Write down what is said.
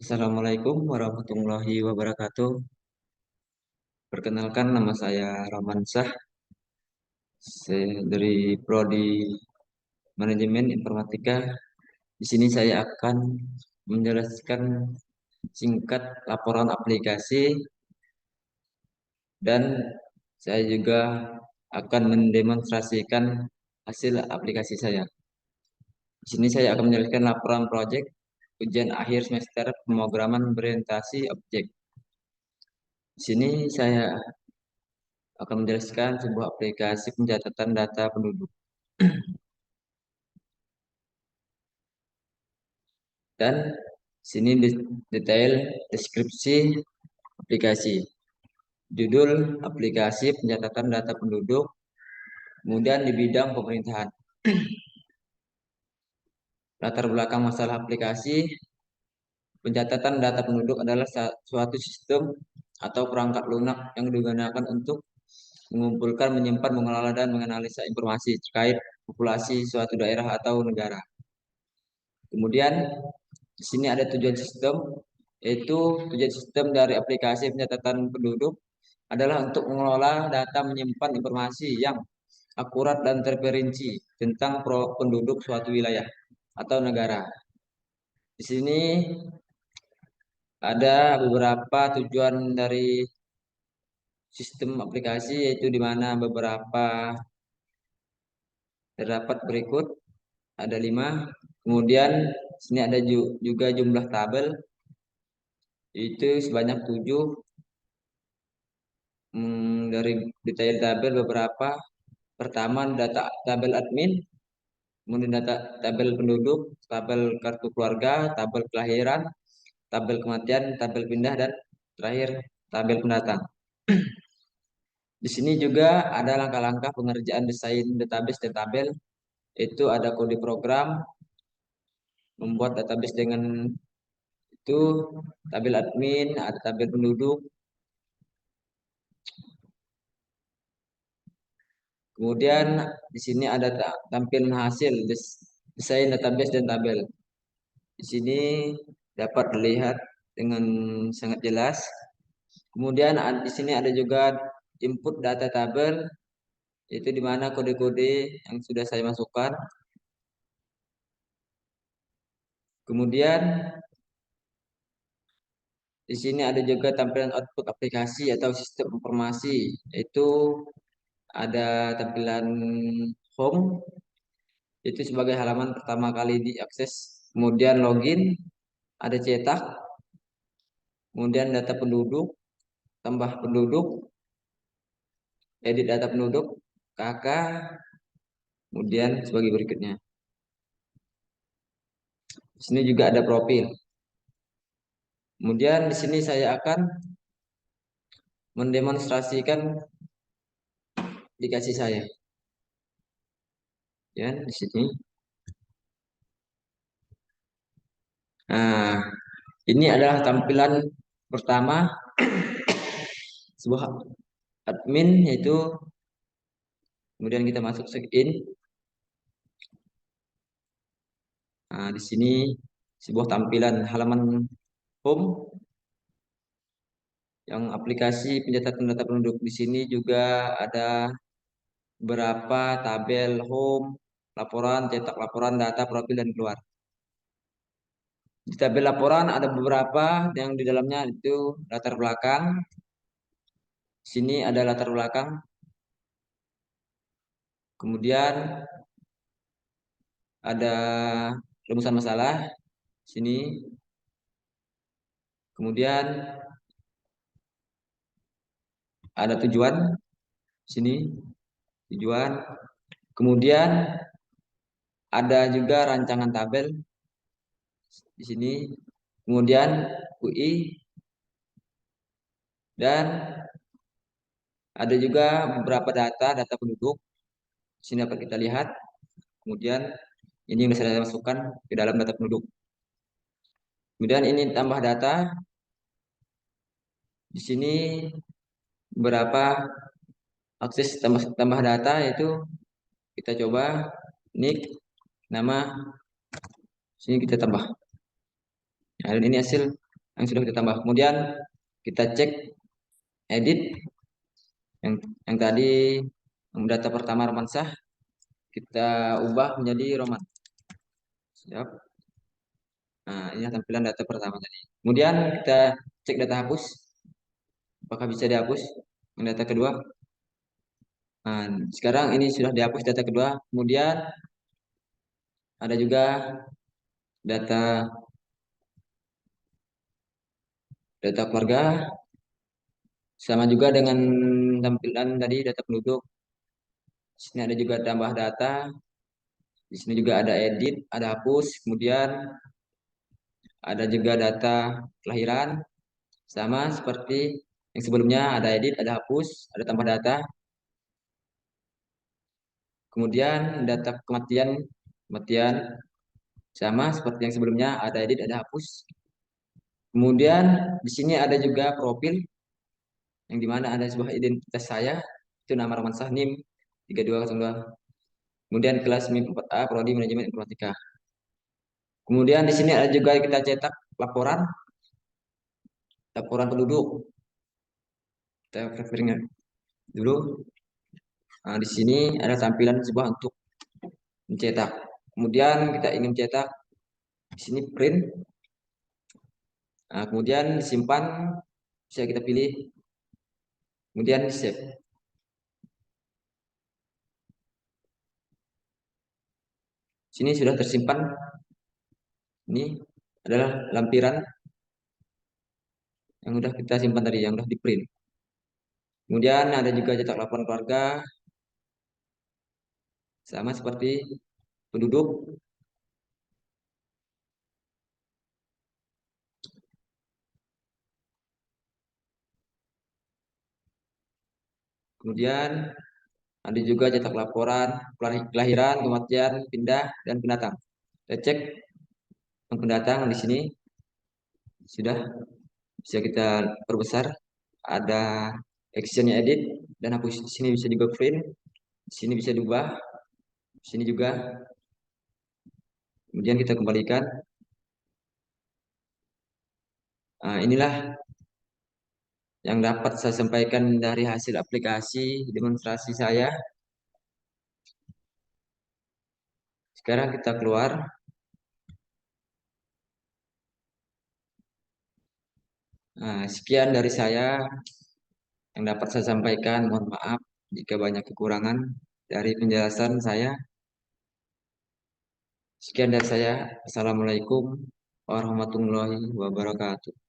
Assalamualaikum warahmatullahi wabarakatuh. Perkenalkan, nama saya Romansyah. Saya dari Prodi Manajemen Informatika. Di sini saya akan menjelaskan singkat laporan aplikasi dan saya juga akan mendemonstrasikan hasil aplikasi saya. Di sini saya akan menjelaskan laporan proyek ujian akhir semester pemrograman berorientasi objek. Di sini saya akan menjelaskan sebuah aplikasi pencatatan data penduduk. Dan sini detail deskripsi aplikasi. Judul aplikasi pencatatan data penduduk, kemudian di bidang pemerintahan. Latar belakang masalah aplikasi, pencatatan data penduduk adalah suatu sistem atau perangkat lunak yang digunakan untuk mengumpulkan, menyimpan, mengelola, dan menganalisa informasi terkait populasi suatu daerah atau negara. Kemudian di sini ada tujuan sistem, yaitu tujuan sistem dari aplikasi pencatatan penduduk adalah untuk mengelola data, menyimpan informasi yang akurat dan terperinci tentang penduduk suatu wilayah atau negara. Di sini ada beberapa tujuan dari sistem aplikasi, yaitu di mana beberapa terdapat berikut, ada 5. Kemudian sini ada juga jumlah tabel, itu sebanyak 7. Dari detail tabel beberapa. Pertama, data tabel admin, kemudian data tabel penduduk, tabel kartu keluarga, tabel kelahiran, tabel kematian, tabel pindah, dan terakhir tabel pendatang. Di sini juga ada langkah-langkah pengerjaan desain database dan tabel, itu ada kode program, membuat database dengan itu, tabel admin, ada tabel penduduk, kemudian di sini ada tampilan hasil desain database dan tabel. Di sini dapat dilihat dengan sangat jelas. Kemudian di sini ada juga input data tabel, itu di mana kode-kode yang sudah saya masukkan. Kemudian di sini ada juga tampilan output aplikasi atau sistem informasi, yaitu ada tampilan home, itu sebagai halaman pertama kali diakses. Kemudian login, ada cetak, kemudian data penduduk, tambah penduduk, edit data penduduk, KK, kemudian sebagai berikutnya. Di sini juga ada profil. Kemudian di sini saya akan mendemonstrasikan aplikasi saya. Ya, di sini. Nah, ini adalah tampilan pertama sebuah admin, yaitu kemudian kita masuk check-in. Nah, di sini sebuah tampilan halaman home yang aplikasi pencatatan data penduduk. Di sini juga ada beberapa tabel home, laporan, cetak laporan, data, profil, dan keluar. Di tabel laporan ada beberapa yang di dalamnya itu latar belakang. Di sini ada latar belakang. Kemudian ada rumusan masalah di sini. Kemudian ada tujuan di sini, tujuan. Kemudian ada juga rancangan tabel di sini. Kemudian UI, dan ada juga beberapa data penduduk. Di sini dapat kita lihat. Kemudian ini yang saya masukkan ke dalam data penduduk. Kemudian ini tambah data. Di sini beberapa akses tambah data, yaitu kita coba nick, nama, sini kita tambah. Nah, dan ini hasil yang sudah kita tambah. Kemudian kita cek edit yang tadi data pertama Romansyah kita ubah menjadi Roman. Siap. Nah, ini tampilan data pertama tadi. Kemudian kita cek data hapus, apakah bisa dihapus yang data kedua. Nah, sekarang ini sudah dihapus data kedua. Kemudian ada juga data keluarga, sama juga dengan tampilan tadi data penduduk. Di sini ada juga tambah data. Di sini juga ada edit, ada hapus. Kemudian ada juga data kelahiran, sama seperti yang sebelumnya, ada edit, ada hapus, ada tambah data. Kemudian data kematian, kematian sama seperti yang sebelumnya, ada edit, ada hapus. Kemudian di sini ada juga profil, yang dimana ada sebuah identitas saya, itu nama Romansyah NIM 3202. Kemudian kelas MIP 4A, Prodi Manajemen Informatika. Kemudian di sini ada juga kita cetak laporan, laporan penduduk. Kita prefernya dulu. Nah, di sini ada tampilan sebuah untuk mencetak. Kemudian kita ingin cetak, di sini print. Nah, kemudian disimpan, bisa kita pilih. Kemudian save. Sini sudah tersimpan. Ini adalah lampiran yang sudah kita simpan tadi, yang sudah di print. Kemudian ada juga cetak laporan keluarga, sama seperti penduduk. Kemudian ada juga cetak laporan kelahiran, kematian, pindah, dan pendatang. Kita cek yang pendatang di sini sudah bisa kita perbesar. Ada actionnya edit dan hapus. Di sini bisa juga print, di sini bisa diubah, di sini juga. Kemudian kita kembalikan. Nah, inilah yang dapat saya sampaikan dari hasil aplikasi demonstrasi saya. Sekarang kita keluar. Nah, sekian dari saya yang dapat saya sampaikan. Mohon maaf jika banyak kekurangan dari penjelasan saya. Sekian dari saya. Assalamualaikum warahmatullahi wabarakatuh.